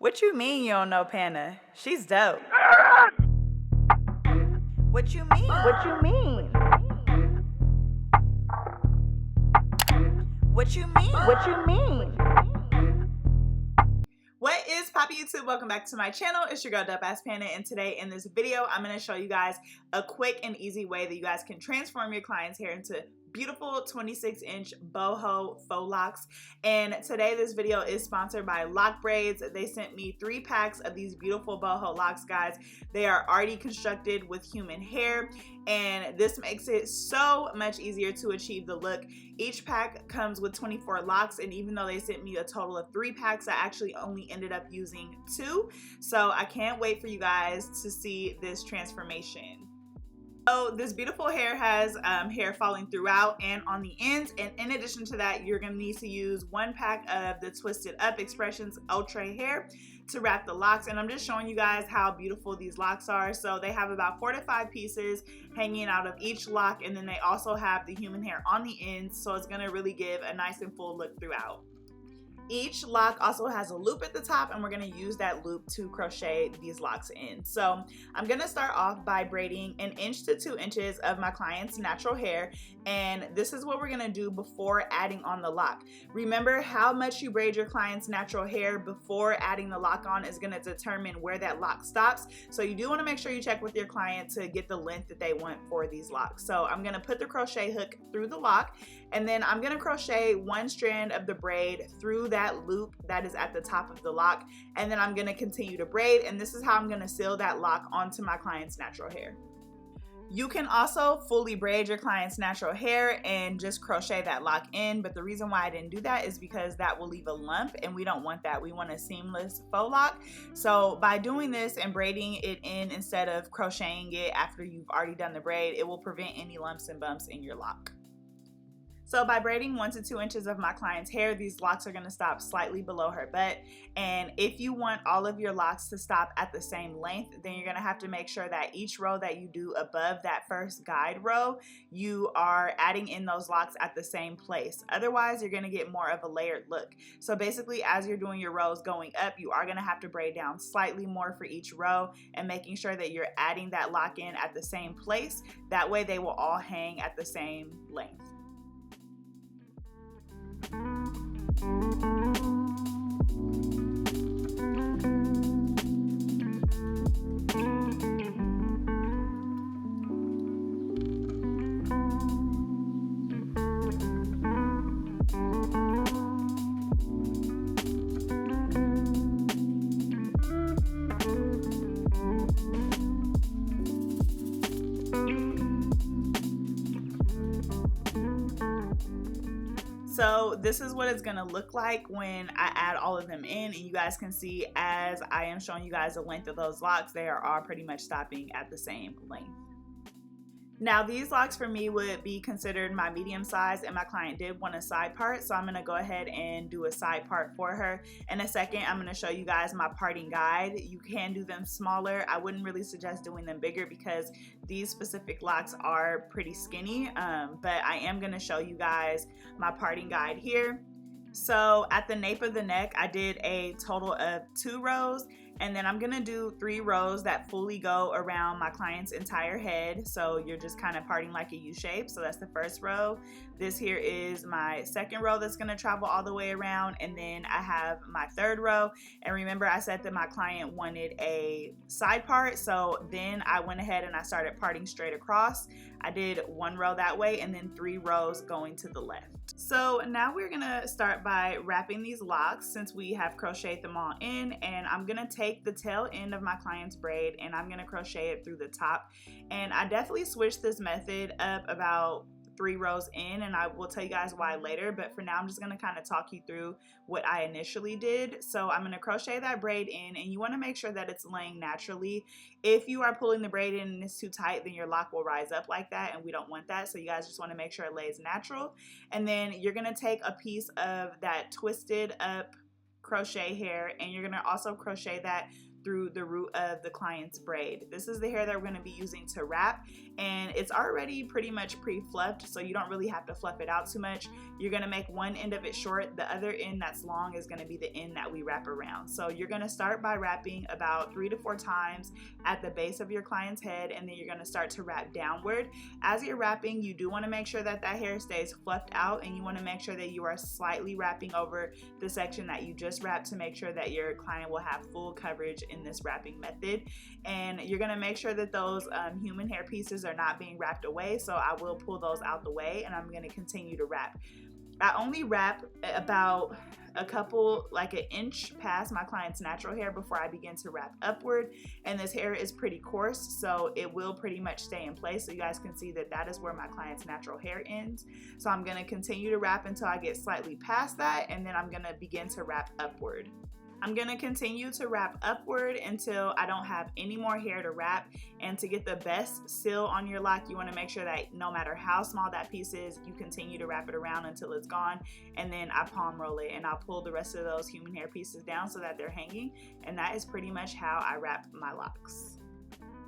What you mean you don't know Pana? She's dope. What you mean? What you mean? What you mean? What you mean? What is poppin' YouTube? Welcome back to my channel. It's your girl DOPEaxxPANA, and today in this video I'm going to show you guys a quick and easy way that you guys can transform your client's hair into beautiful 26-inch boho faux locks. And today this video is sponsored by Lockbraids. They sent me 3 packs of these beautiful boho locks, guys. They are already constructed with human hair, and this makes it so much easier to achieve the look. Each pack comes with 24 locks, and even though they sent me a total of 3 packs, I actually only ended up using 2. So I can't wait for you guys to see this transformation. So this beautiful hair has hair falling throughout and on the ends, and in addition to that, you're going to need to use 1 pack of the Twisted Up Expressions Ultra hair to wrap the locks. And I'm just showing you guys how beautiful these locks are. So they have about 4 to 5 pieces hanging out of each lock, and then they also have the human hair on the ends, so it's going to really give a nice and full look throughout. Each lock also has a loop at the top, and we're going to use that loop to crochet these locks in. So I'm going to start off by braiding 1 inch to 2 inches of my client's natural hair, and this is what we're going to do before adding on the lock. Remember, how much you braid your client's natural hair before adding the lock on is going to determine where that lock stops. So you do want to make sure you check with your client to get the length that they want for these locks. So I'm going to put the crochet hook through the lock, and then I'm going to crochet 1 strand of the braid through that loop that is at the top of the lock, and then I'm going to continue to braid, and this is how I'm going to seal that lock onto my client's natural hair. You can also fully braid your client's natural hair and just crochet that lock in, but the reason why I didn't do that is because that will leave a lump, and we don't want that. We want a seamless faux lock. So by doing this and braiding it in instead of crocheting it after you've already done the braid, it will prevent any lumps and bumps in your lock. So by braiding 1 to 2 inches of my client's hair, these locks are going to stop slightly below her butt. And if you want all of your locks to stop at the same length, then you're going to have to make sure that each row that you do above that first guide row, you are adding in those locks at the same place. Otherwise, you're going to get more of a layered look. So basically, as you're doing your rows going up, you are going to have to braid down slightly more for each row, and making sure that you're adding that lock in at the same place. That way they will all hang at the same length. So this is what it's going to look like when I add all of them in, and you guys can see as I am showing you guys the length of those locks, they are all pretty much stopping at the same length. Now these locks for me would be considered my medium size, and my client did want a side part, so I'm going to go ahead and do a side part for her. In a second, I'm going to show you guys my parting guide. You can do them smaller. I wouldn't really suggest doing them bigger because these specific locks are pretty skinny, but I am going to show you guys my parting guide here. So at the nape of the neck, I did a total of 2 rows, and then I'm gonna do 3 rows that fully go around my client's entire head. So you're just kind of parting like a U shape. So that's the first row. This here is my second row that's gonna travel all the way around, and then I have my 3rd row. And remember, I said that my client wanted a side part, so then I went ahead and I started parting straight across. I did 1 row that way, and then 3 rows going to the left. So now we're gonna start by wrapping these locks since we have crocheted them all in, and I'm gonna take the tail end of my client's braid and I'm gonna crochet it through the top. And I definitely switched this method up about 3 rows in, and I will tell you guys why later, but for now I'm just going to kind of talk you through what I initially did. So I'm going to crochet that braid in, and you want to make sure that it's laying naturally. If you are pulling the braid in and it's too tight, then your lock will rise up like that, and we don't want that. So you guys just want to make sure it lays natural. And then you're going to take a piece of that twisted up crochet hair, and you're going to also crochet that through the root of the client's braid. This is the hair that we're going to be using to wrap, and it's already pretty much pre-fluffed, so you don't really have to fluff it out too much. You're going to make one end of it short. The other end that's long is going to be the end that we wrap around. So you're going to start by wrapping about 3 to 4 times at the base of your client's head, and then you're going to start to wrap downward. As you're wrapping, you do want to make sure that hair stays fluffed out, and you want to make sure that you are slightly wrapping over the section that you just wrapped to make sure that your client will have full coverage in this wrapping method. And you're going to make sure that those human hair pieces are not being wrapped away, so I will pull those out the way, and I'm going to continue to wrap. I only wrap about a couple, like an inch past my client's natural hair before I begin to wrap upward, and this hair is pretty coarse, so it will pretty much stay in place. So you guys can see that that is where my client's natural hair ends. So I'm going to continue to wrap until I get slightly past that, and then I'm going to begin to wrap upward. I'm going to continue to wrap upward until I don't have any more hair to wrap. And to get the best seal on your lock, you want to make sure that no matter how small that piece is, you continue to wrap it around until it's gone, and then I palm roll it, and I'll pull the rest of those human hair pieces down so that they're hanging. And that is pretty much how I wrap my locks.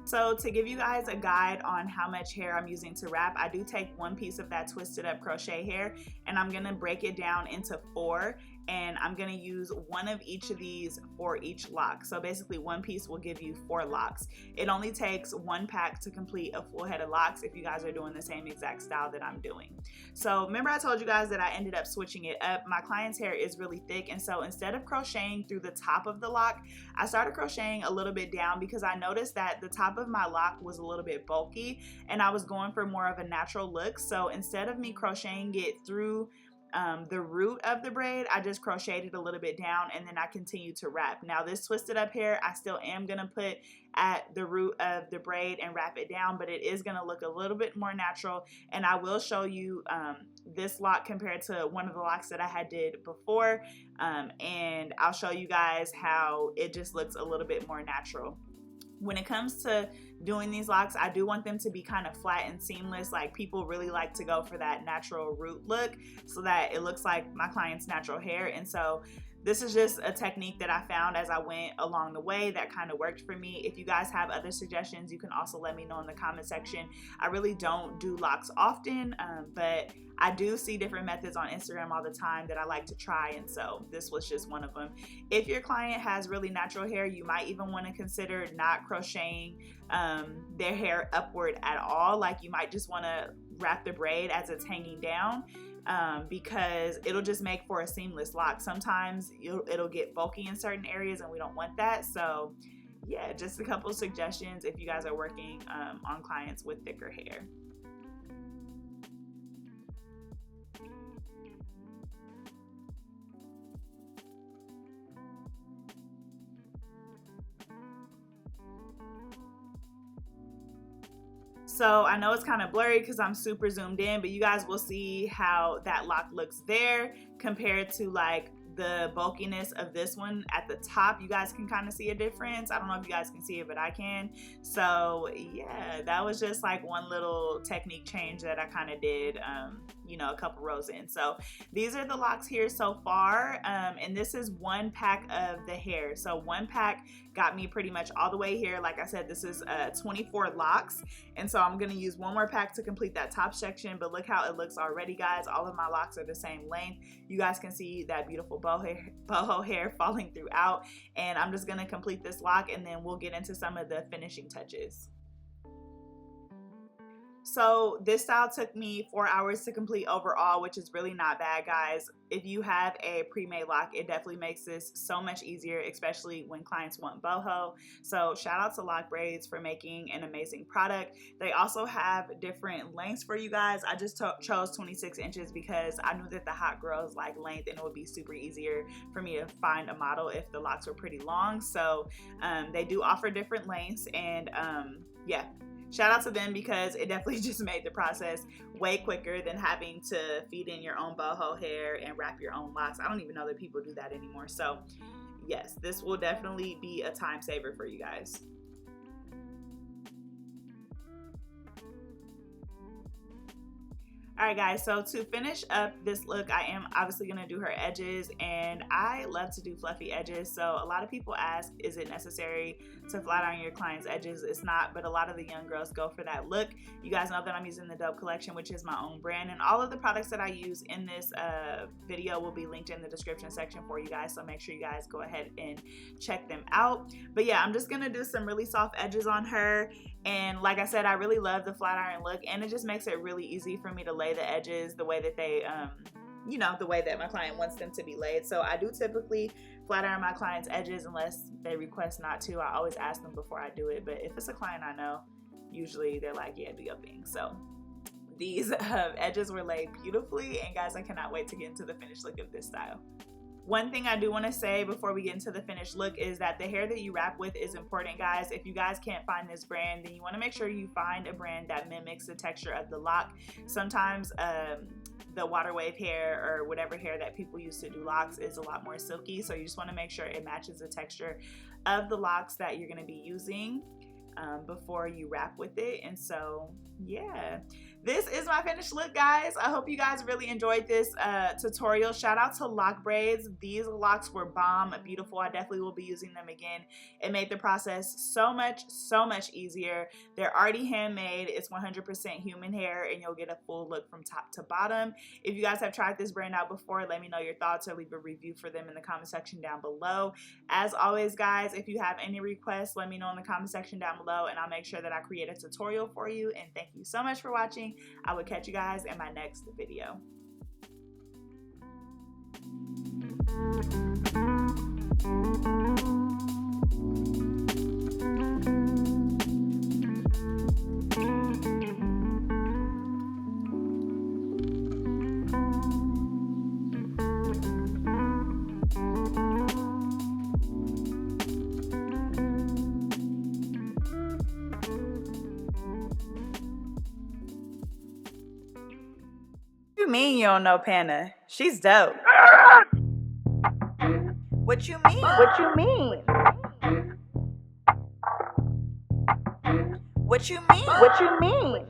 So to give you guys a guide on how much hair I'm using to wrap, I do take one piece of that twisted up crochet hair, and I'm going to break it down into 4, and I'm going to use one of each of these for each lock. So basically one piece will give you 4 locks. It only takes 1 pack to complete a full head of locks if you guys are doing the same exact style that I'm doing. So remember I told you guys that I ended up switching it up. My client's hair is really thick, and so instead of crocheting through the top of the lock, I started crocheting a little bit down because I noticed that the top of my lock was a little bit bulky, and I was going for more of a natural look. So instead of me crocheting it through the root of the braid, I just crocheted a little bit down, and then I continued to wrap. Now this twisted up hair, I still am gonna put at the root of the braid and wrap it down, but it is gonna look a little bit more natural. And I will show you this lock compared to one of the locks that I had did before, and I'll show you guys how it just looks a little bit more natural. When it comes to doing these locks, I do want them to be kind of flat and seamless. Like, people really like to go for that natural root look so that it looks like my client's natural hair. And so this is just a technique that I found as I went along the way that kind of worked for me. If you guys have other suggestions, you can also let me know in the comment section. I really don't do locks often, but I do see different methods on Instagram all the time that I like to try, and so this was just one of them. If your client has really natural hair, you might even want to consider not crocheting their hair upward at all. Like, you might just want to wrap the braid as it's hanging down, because it'll just make for a seamless lock. Sometimes it'll get bulky in certain areas, and we don't want that. So yeah, just a couple suggestions if you guys are working on clients with thicker hair. So I know it's kind of blurry because I'm super zoomed in, but you guys will see how that lock looks there compared to like the bulkiness of this one at the top. You guys can kind of see a difference. I don't know if you guys can see it, but I can. So yeah, that was just like one little technique change that I kind of did, you know, a couple rows in. So these are the locks here so far, and this is 1 pack of the hair. So 1 pack got me pretty much all the way here. Like I said, this is 24 locks, and so I'm gonna use 1 more pack to complete that top section. But look how it looks already, guys. All of my locks are the same length. You guys can see that beautiful boho hair falling throughout, and I'm just gonna complete this lock, and then we'll get into some of the finishing touches. So this style took me 4 hours to complete overall, which is really not bad, guys. If you have a pre-made lock, it definitely makes this so much easier, especially when clients want boho. So shout out to Lockbraids for making an amazing product. They also have different lengths for you guys. I just chose 26 inches because I knew that the hot girls like length, and it would be super easier for me to find a model if the locks were pretty long. So they do offer different lengths, and yeah. Shout out to them because it definitely just made the process way quicker than having to feed in your own boho hair and wrap your own locks. I don't even know that people do that anymore. So yes, this will definitely be a time saver for you guys. Alright guys, so to finish up this look, I am obviously going to do her edges, and I love to do fluffy edges. So a lot of people ask, is it necessary to flat iron your client's edges? It's not, but a lot of the young girls go for that look. You guys know that I'm using the Dope collection, which is my own brand, and all of the products that I use in this video will be linked in the description section for you guys, so make sure you guys go ahead and check them out. But yeah, I'm just going to do some really soft edges on her. And like I said, I really love the flat iron look, and it just makes it really easy for me to lay the edges the way that they, you know, the way that my client wants them to be laid. So I do typically flat iron my clients' edges unless they request not to. I always ask them before I do it, but if it's a client I know, usually they're like, yeah, do your thing. So these edges were laid beautifully, and guys, I cannot wait to get into the finished look of this style. One thing I do want to say before we get into the finished look is that the hair that you wrap with is important, guys. If you guys can't find this brand, then you want to make sure you find a brand that mimics the texture of the lock. Sometimes the water wave hair or whatever hair that people use to do locks is a lot more silky, so you just want to make sure it matches the texture of the locks that you're going to be using before you wrap with it. And so yeah, this is my finished look, guys. I hope you guys really enjoyed this tutorial. Shout out to Lockbraids. These locks were bomb, beautiful. I definitely will be using them again. It made the process so much easier. They're already handmade. It's 100% human hair, and you'll get a full look from top to bottom. If you guys have tried this brand out before, let me know your thoughts or leave a review for them in the comment section down below. As always, guys, if you have any requests, let me know in the comment section down below, and I'll make sure that I create a tutorial for you. And thank you so much for watching. I will catch you guys in my next video. What you mean you don't know Pana? She's dope. What you mean? What you mean? What you mean? What you mean?